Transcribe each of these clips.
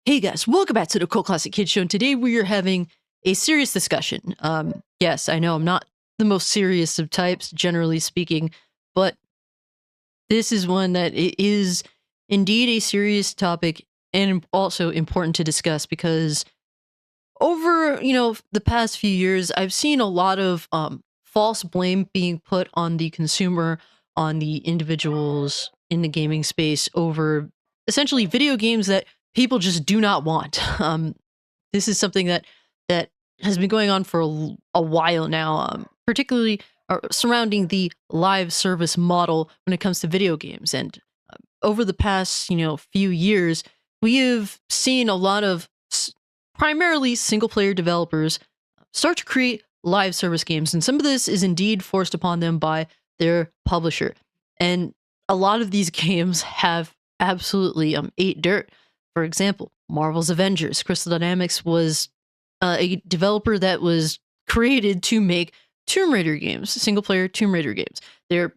Hey guys, welcome back to the Cult Classic Kids Show, and today we are having a serious discussion. Yes, I know I'm not the most serious of types, generally speaking, but this is one that it is indeed a serious topic and also important to discuss because over, the past few years, I've seen a lot of false blame being put on the consumer, on the individuals in the gaming space over essentially video games that people just do not want. This is something that has been going on for a while now, particularly surrounding the live service model when it comes to video games. And over the past, few years, we have seen a lot of primarily single player developers start to create live service games. And some of this is indeed forced upon them by their publisher. And a lot of these games have absolutely ate dirt. For example, Marvel's Avengers. Crystal Dynamics was a developer that was created to make Tomb Raider games, single player Tomb Raider games. Their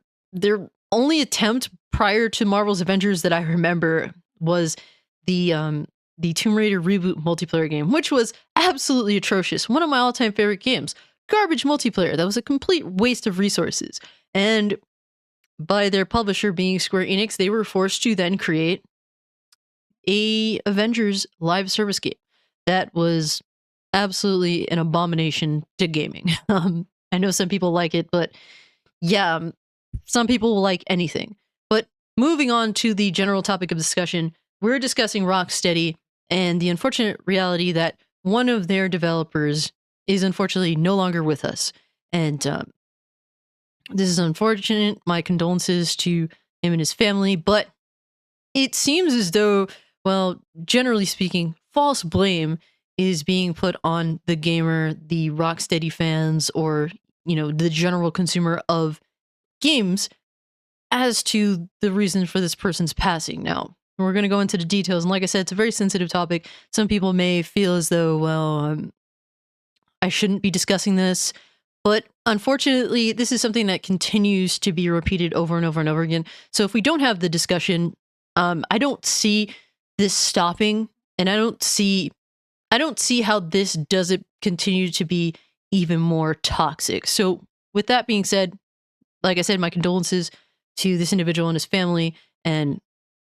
only attempt prior to Marvel's Avengers that I remember was the Tomb Raider reboot multiplayer game, which was absolutely atrocious. One of my all-time favorite games. Garbage multiplayer. That was a complete waste of resources. And by their publisher being Square Enix, they were forced to then create a Avengers live service game that was absolutely an abomination to gaming. I know some people like it, but yeah, some people will like anything. But moving on to the general topic of discussion, we're discussing Rocksteady and the unfortunate reality that one of their developers is unfortunately no longer with us. And this is unfortunate. My condolences to him and his family, but it seems as though, well, generally speaking, false blame is being put on the gamer, the Rocksteady fans, or, the general consumer of games as to the reason for this person's passing. Now, we're going to go into the details. And like I said, it's a very sensitive topic. Some people may feel as though, well, I shouldn't be discussing this. But unfortunately, this is something that continues to be repeated over and over and over again. So if we don't have the discussion, I don't see this stopping, and I don't see how this doesn't continue to be even more toxic. So with that being said, like I said, my condolences to this individual and his family. And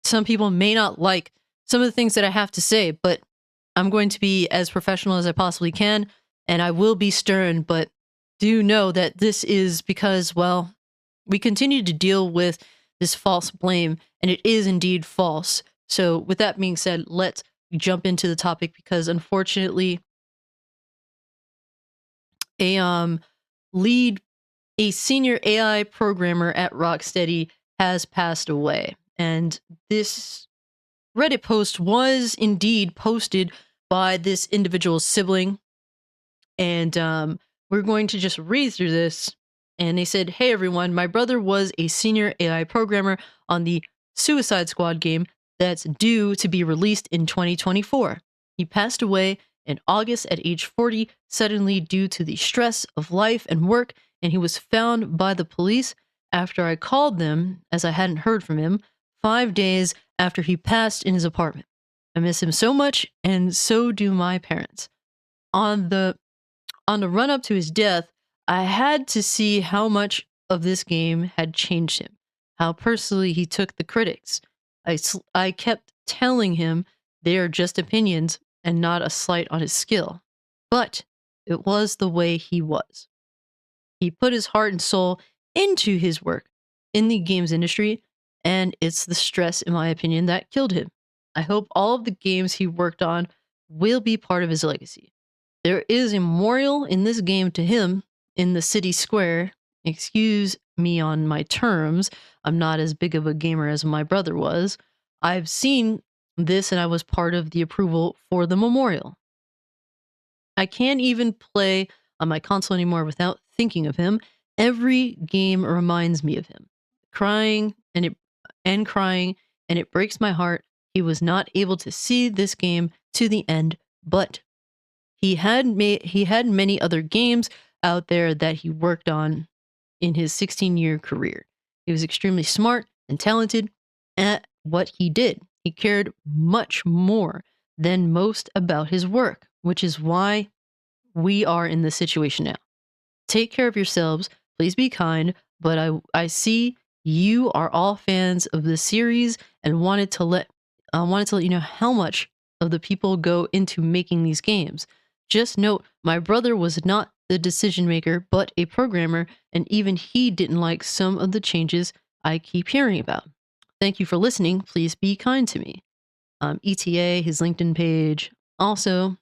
some people may not like some of the things that I have to say, but I'm going to be as professional as I possibly can, and I will be stern, but do know that this is because, well, we continue to deal with this false blame, and it is indeed false. So with that being said, let's jump into the topic because unfortunately a senior AI programmer at Rocksteady has passed away. And this Reddit post was indeed posted by this individual's sibling. And we're going to just read through this. And they said, "Hey everyone, my brother was a senior AI programmer on the Suicide Squad game that's due to be released in 2024. He passed away in August at age 40, suddenly due to the stress of life and work, and he was found by the police after I called them, as I hadn't heard from him, 5 days after he passed in his apartment. I miss him so much, and so do my parents. On the run-up to his death, I had to see how much of this game had changed him, how personally he took the critics. I kept telling him they are just opinions and not a slight on his skill. But it was the way he was. He put his heart and soul into his work in the games industry, and it's the stress, in my opinion, that killed him. I hope all of the games he worked on will be part of his legacy. There is a memorial in this game to him in the city square. Excuse me on my terms. I'm not as big of a gamer as my brother was. I've seen this and I was part of the approval for the memorial. I can't even play on my console anymore without thinking of him. Every game reminds me of him. Crying and it breaks my heart. He was not able to see this game to the end, but he had many other games out there that he worked on in his 16-year career. He was extremely smart and talented at what he did. He cared much more than most about his work, which is why we are in this situation now. Take care of yourselves. Please be kind. But I see you are all fans of this series and wanted to let you know how much of the people go into making these games. Just note, my brother was not the decision maker, but a programmer, and even he didn't like some of the changes I keep hearing about. Thank you for listening. Please be kind to me. ETA, his LinkedIn page. Also,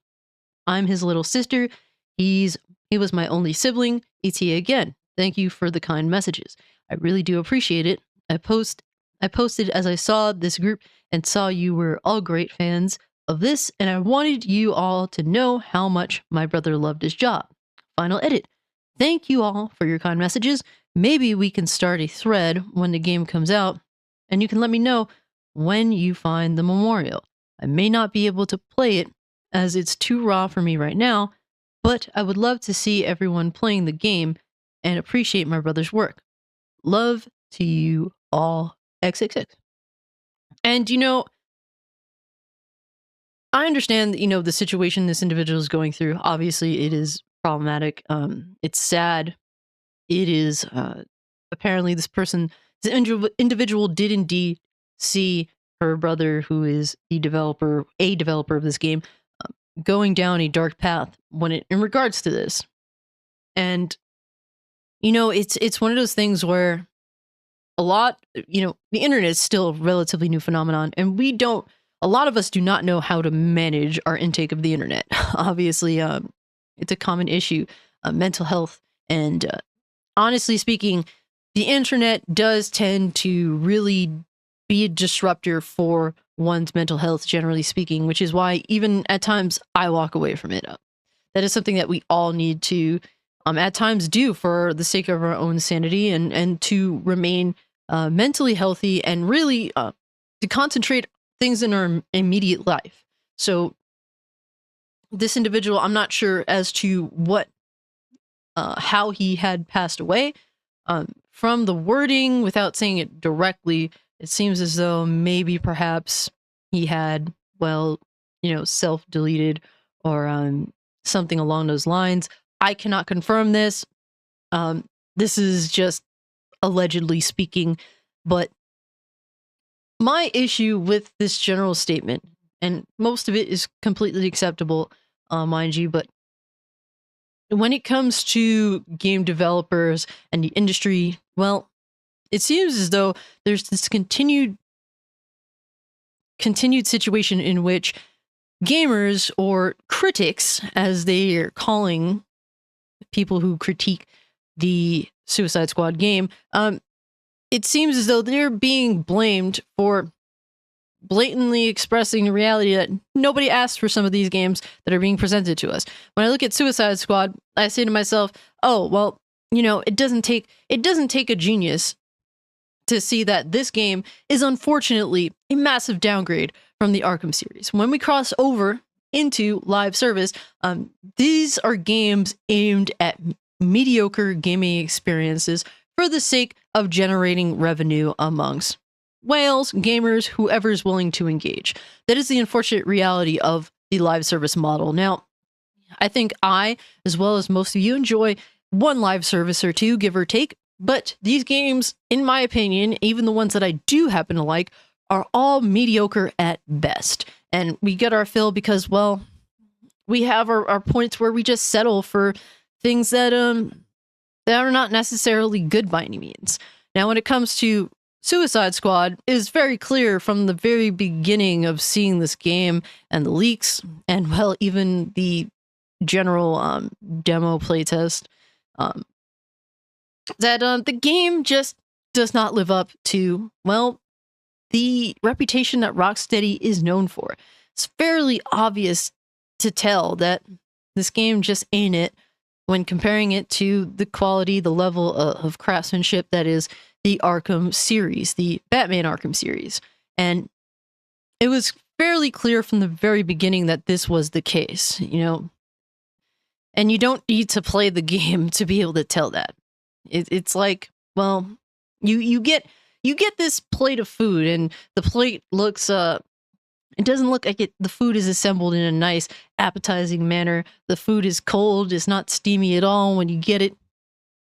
I'm his little sister. He was my only sibling. ETA again. Thank you for the kind messages. I really do appreciate it. I posted as I saw this group and saw you were all great fans of this, and I wanted you all to know how much my brother loved his job. Final edit. Thank you all for your kind messages. Maybe we can start a thread when the game comes out, and you can let me know when you find the memorial. I may not be able to play it as it's too raw for me right now, but I would love to see everyone playing the game and appreciate my brother's work. Love to you all, XXX. And I understand, the situation this individual is going through. Obviously, it is problematic. It's sad. It is apparently this individual did indeed see her brother, who is a developer of this game, going down a dark path in regards to this. And it's one of those things where the internet is still a relatively new phenomenon, and a lot of us do not know how to manage our intake of the internet. Obviously, it's a common issue, mental health, and honestly speaking, the internet does tend to really be a disruptor for one's mental health, generally speaking, which is why even at times I walk away from it. That is something that we all need to at times do for the sake of our own sanity and to remain mentally healthy and really to concentrate things in our immediate life. So this individual, I'm not sure as to how he had passed away. From the wording, without saying it directly, it seems as though maybe perhaps he had, self-deleted or something along those lines. I cannot confirm this. This is just allegedly speaking, but my issue with this general statement, and most of it is completely acceptable, mind you, but when it comes to game developers and the industry, well, it seems as though there's this continued situation in which gamers, or critics, as they are calling people who critique the Suicide Squad game, it seems as though they're being blamed for blatantly expressing the reality that nobody asked for some of these games that are being presented to us. When I look at Suicide Squad, I say to myself, oh, well, it doesn't take a genius to see that this game is unfortunately a massive downgrade from the Arkham series. When we cross over into live service, these are games aimed at mediocre gaming experiences for the sake of generating revenue amongst whales, gamers, whoever's willing to engage. That is the unfortunate reality of the live service model. Now, I think I, as well as most of you, enjoy one live service or two, give or take, but these games, in my opinion, even the ones that I do happen to like, are all mediocre at best. And we get our fill because, well, we have our points where we just settle for things that are not necessarily good by any means. Now, when it comes to Suicide Squad, it is very clear from the very beginning of seeing this game and the leaks, and well, even the general demo playtest, that the game just does not live up to, well, the reputation that Rocksteady is known for. It's fairly obvious to tell that this game just ain't it when comparing it to the quality, the level of craftsmanship that is the Arkham series, the Batman Arkham series. And it was fairly clear from the very beginning that this was the case, and you don't need to play the game to be able to tell that. It's like, well, you get this plate of food, and the plate looks It doesn't look like the food is assembled in a nice, appetizing manner. The food is cold. It's not steamy at all when you get it.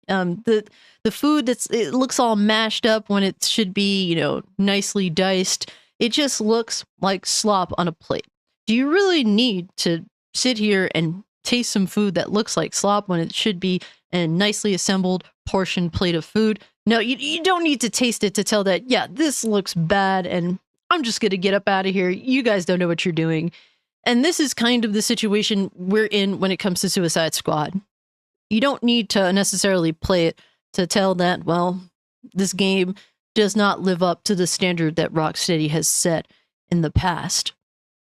The food it looks all mashed up when it should be, nicely diced. It just looks like slop on a plate. Do you really need to sit here and taste some food that looks like slop when it should be a nicely assembled portion plate of food? No, you don't need to taste it to tell that, yeah, this looks bad and I'm just going to get up out of here. You guys don't know what you're doing. And this is kind of the situation we're in when it comes to Suicide Squad. You don't need to necessarily play it to tell that, well, this game does not live up to the standard that Rocksteady has set in the past.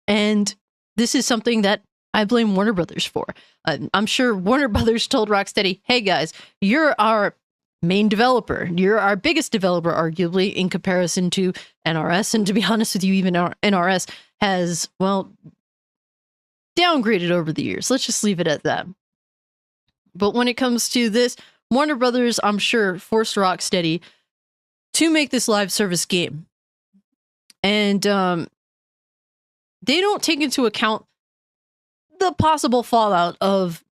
And this is something that I blame Warner Brothers for. I'm sure Warner Brothers told Rocksteady, hey guys, you're our main developer. You're our biggest developer, arguably, in comparison to NRS. And to be honest with you, even NRS has, well, downgraded over the years. Let's just leave it at that. But when it comes to this, Warner Brothers, I'm sure, forced Rocksteady to make this live service game. And they don't take into account the possible fallout of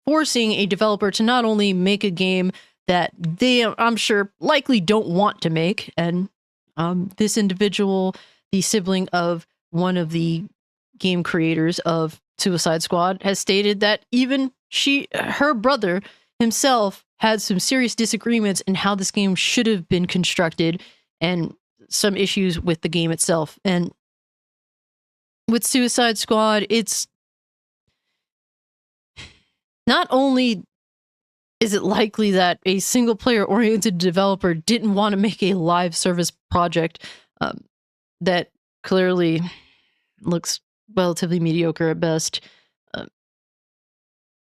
forcing a developer to not only make a game that they, I'm sure, likely don't want to make. And this individual, the sibling of one of the game creators of Suicide Squad, has stated that even her brother himself had some serious disagreements in how this game should have been constructed and some issues with the game itself. And with Suicide Squad, it's not only is it likely that a single player oriented developer didn't want to make a live service project that clearly looks relatively mediocre at best.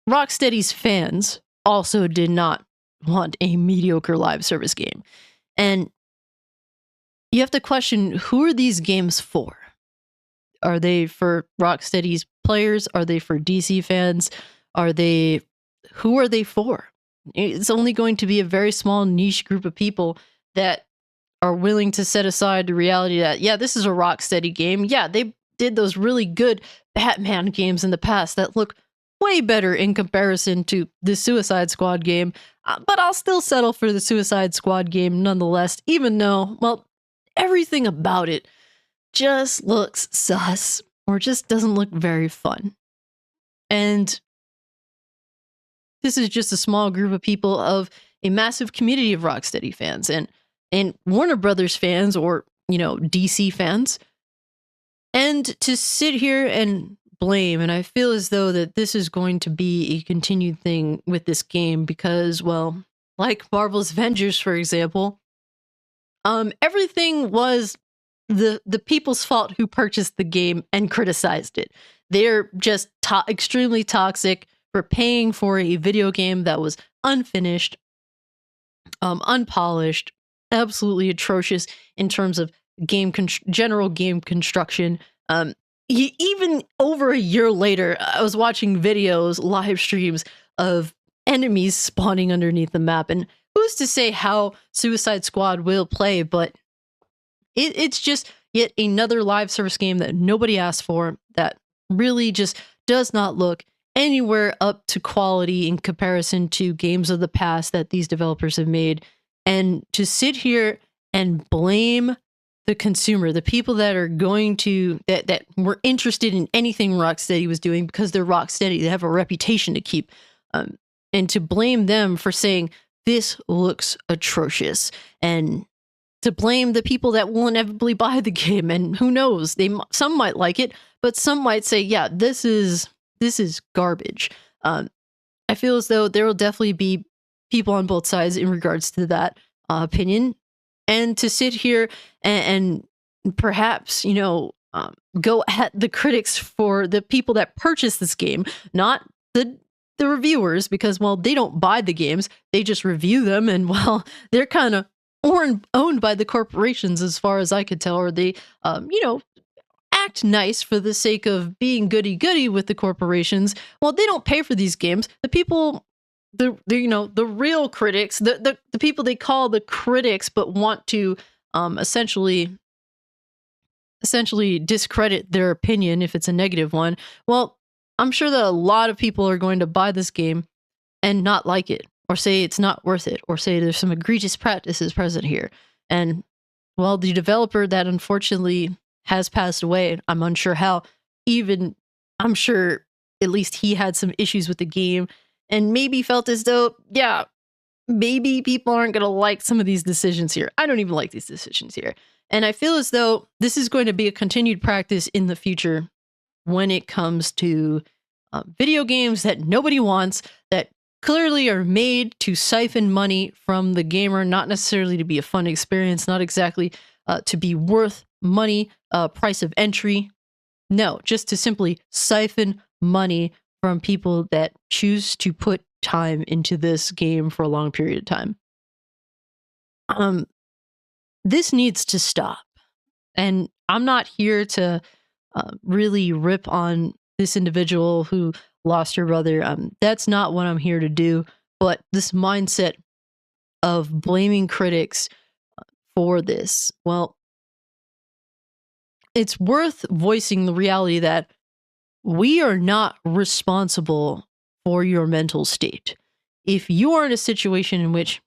Rocksteady's fans also did not want a mediocre live service game. And you have to question, who are these games for? Are they for Rocksteady's players? Are they for DC fans? Who are they for? It's only going to be a very small niche group of people that are willing to set aside the reality that, yeah, this is a Rocksteady game. Yeah, they did those really good Batman games in the past that look way better in comparison to the Suicide Squad game. But I'll still settle for the Suicide Squad game nonetheless, even though, well, everything about it just looks sus or just doesn't look very fun. And this is just a small group of people of a massive community of Rocksteady fans and Warner Brothers fans, or, DC fans. And to sit here and blame, and I feel as though that this is going to be a continued thing with this game because, well, like Marvel's Avengers, for example, everything was the people's fault who purchased the game and criticized it. They're just extremely toxic for paying for a video game that was unfinished, unpolished, absolutely atrocious in terms of general game construction. Even over a year later, I was watching videos, live streams of enemies spawning underneath the map, and who's to say how Suicide Squad will play, but it's just yet another live service game that nobody asked for, that really just does not look anywhere up to quality in comparison to games of the past that these developers have made. And to sit here and blame the consumer, the people that are going to, that were interested in anything Rocksteady was doing because they're Rocksteady, they have a reputation to keep, and to blame them for saying, this looks atrocious, and to blame the people that will inevitably buy the game, and who knows, some might like it, but some might say, yeah, this is garbage. I feel as though there will definitely be people on both sides in regards to that opinion. And to sit here and perhaps, go at the critics for the people that purchased this game, not the reviewers, because, well, they don't buy the games, they just review them, and, well, they're kind of owned by the corporations as far as I could tell, or they, act nice for the sake of being goody-goody with the corporations. Well, they don't pay for these games. The people, the real critics, the people they call the critics, but want to essentially essentially discredit their opinion if it's a negative one, well, I'm sure that a lot of people are going to buy this game and not like it, or say it's not worth it, or say there's some egregious practices present here. And well, the developer that unfortunately has passed away, I'm unsure how, even I'm sure at least he had some issues with the game and maybe felt as though, yeah, maybe people aren't going to like some of these decisions here. I don't even like these decisions here. And I feel as though this is going to be a continued practice in the future when it comes to video games that nobody wants, that clearly are made to siphon money from the gamer, not necessarily to be a fun experience, not exactly to be worth money, price of entry. No, just to simply siphon money from people that choose to put time into this game for a long period of time. Um, this needs to stop. And I'm not here to really rip on this individual who lost her brother. That's not what I'm here to do. But this mindset of blaming critics for this, well, it's worth voicing the reality that we are not responsible for your mental state. If you are in a situation in which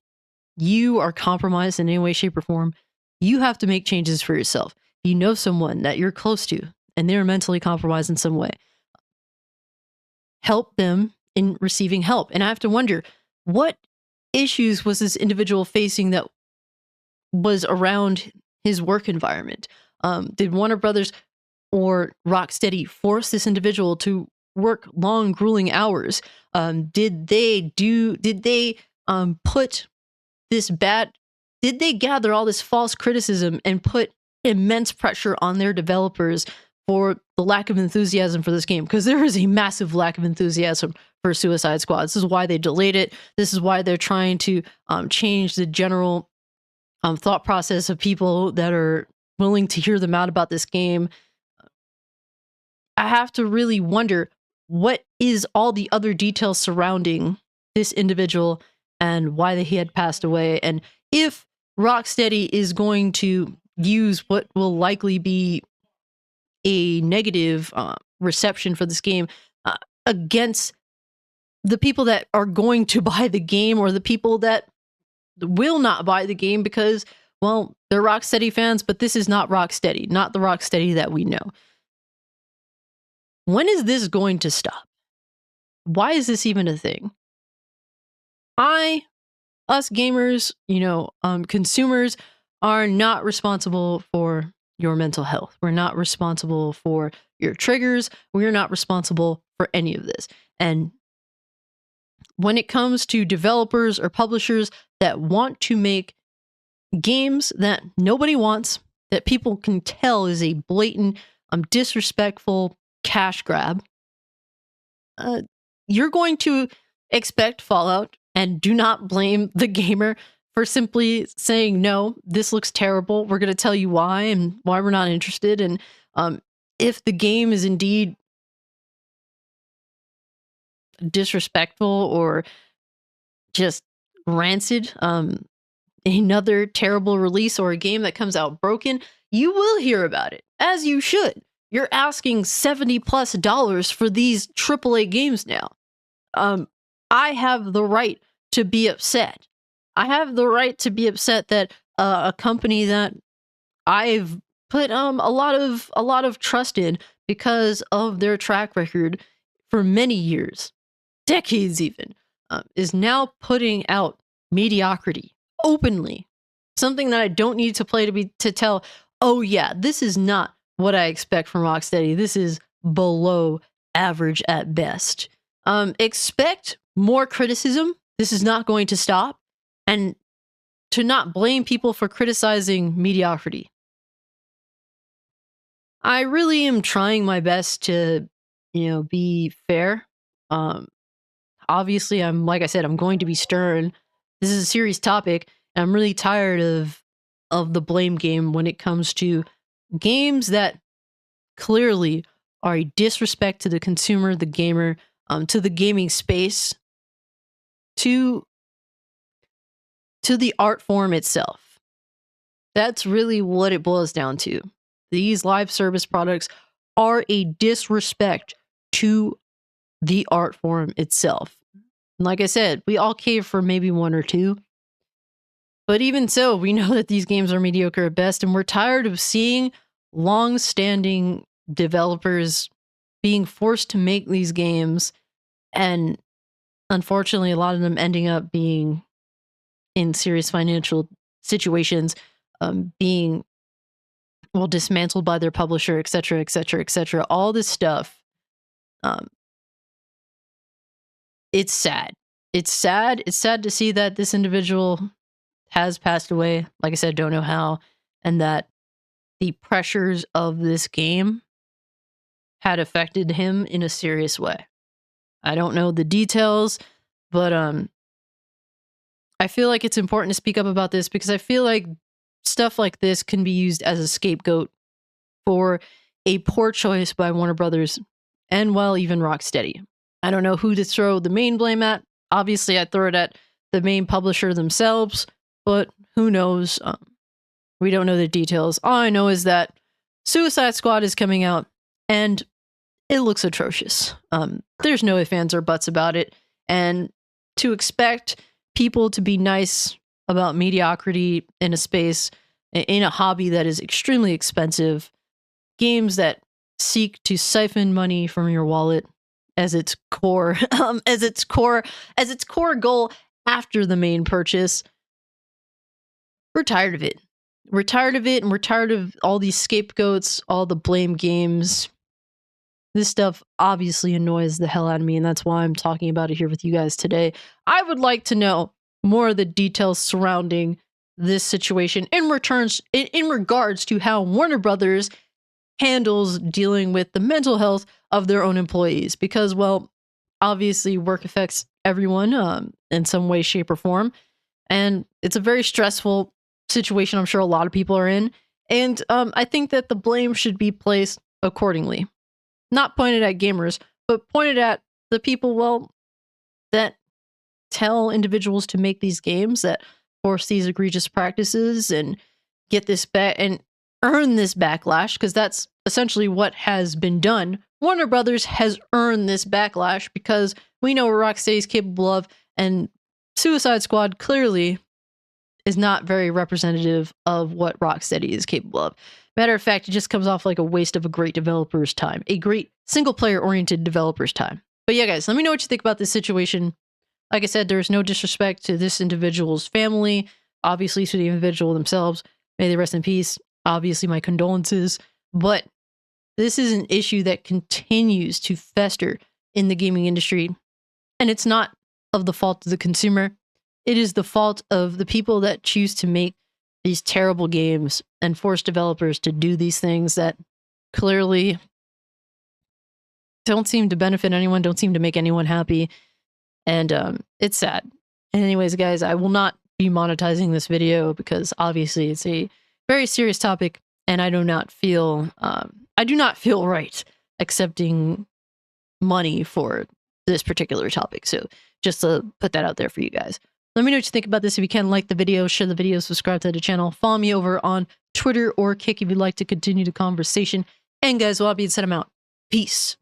you are compromised in any way, shape, or form, you have to make changes for yourself. If you know someone that you're close to and they're mentally compromised in some way, help them in receiving help. And I have to wonder, what issues was this individual facing that was around his work environment? Did Warner Brothers or Rocksteady force this individual to work long, grueling hours? Did they put this bad? Did they gather all this false criticism and put immense pressure on their developers for the lack of enthusiasm for this game? Because there is a massive lack of enthusiasm for Suicide Squad. This is why they delayed it. This is why they're trying to change the general thought process of people that are willing to hear them out about this game. I have to really wonder, what is all the other details surrounding this individual and why he had passed away, and if Rocksteady is going to use what will likely be a negative reception for this game uh, against the people that are going to buy the game, or the people that will not buy the game because, well, they're Rocksteady fans, but this is not Rocksteady, not the Rocksteady that we know. When is this going to stop? Why is this even a thing? Us gamers, consumers are not responsible for your mental health. We're not responsible for your triggers. We're not responsible for any of this. And when it comes to developers or publishers that want to make games that nobody wants, that people can tell is a blatant, disrespectful cash grab, you're going to expect fallout, and do not blame the gamer for simply saying, no, this looks terrible. We're going to tell you why and why we're not interested. And if the game is indeed disrespectful or just rancid, another terrible release or a game that comes out broken, you will hear about it, as you should. You're asking $70+ for these AAA games now. I have the right to be upset. I have the right to be upset that a company that I've put a lot of trust in because of their track record for many years, decades even, is now putting out mediocrity openly. Something that I don't need to play to tell, oh yeah, this is not what I expect from Rocksteady. This is below average at best. Expect more criticism. This is not going to stop. And to not blame people for criticizing mediocrity. I really am trying my best to, be fair. Um, Obviously, like I said, I'm going to be stern. This is a serious topic, and I'm really tired of the blame game when it comes to games that clearly are a disrespect to the consumer, the gamer, to the gaming space, to the art form itself. That's really what it boils down to. these live service products are a disrespect to the art form itself. And like I said, we all cave for maybe one or two. But even so, we know that these games are mediocre at best, and we're tired of seeing long-standing developers being forced to make these games, and unfortunately, a lot of them ending up being in serious financial situations, being dismantled by their publisher, etc., etc., etc. All this stuff. It's sad. It's sad. It's sad to see that this individual has passed away. Like I said, don't know how, and that the pressures of this game had affected him in a serious way. I don't know the details, but I feel like it's important to speak up about this because I feel like stuff like this can be used as a scapegoat for a poor choice by Warner Brothers and, well, even Rocksteady. I don't know who to throw the main blame at. Obviously, I'd throw it at the main publisher themselves, but who knows? We don't know the details. All I know is that Suicide Squad is coming out, and it looks atrocious. There's no ifs, ands, or buts about it. And to expect people to be nice about mediocrity in a space, in a hobby that is extremely expensive, games that seek to siphon money from your wallet as its core, as its core goal after the main purchase, we're tired of it. We're tired of it, and we're tired of all these scapegoats, all the blame games. This stuff obviously annoys the hell out of me, and that's why I'm talking about it here with you guys today. I would like to know more of the details surrounding this situation in regards to how Warner Brothers handles dealing with the mental health of their own employees, because, well, obviously work affects everyone in some way, shape, or form, and it's a very stressful situation I'm sure a lot of people are in, and I think that the blame should be placed accordingly. Not pointed at gamers, but pointed at the people, well, that tell individuals to make these games, that force these egregious practices and get this back and earn this backlash, because that's essentially what has been done. Warner Brothers has earned this backlash because we know what Rocksteady is capable of, and Suicide Squad clearly is not very representative of what Rocksteady is capable of. Matter of fact, it just comes off like a waste of a great developer's time, a great single-player-oriented developer's time. But yeah, guys, let me know what you think about this situation. Like I said, there's no disrespect to this individual's family, obviously to the individual themselves. May they rest in peace. Obviously, my condolences. But this is an issue that continues to fester in the gaming industry. And it's not of the fault of the consumer. It is the fault of the people that choose to make these terrible games and force developers to do these things that clearly don't seem to benefit anyone, don't seem to make anyone happy. And it's sad. And anyways, guys, I will not be monetizing this video because obviously it's a very serious topic, and I do not feel right accepting money for this particular topic. So just to put that out there for you guys. Let me know what you think about this. If you can, like the video, share the video, subscribe to the channel, follow me over on Twitter or Kick if you'd like to continue the conversation. And guys, with all that being said, I'm out. Peace.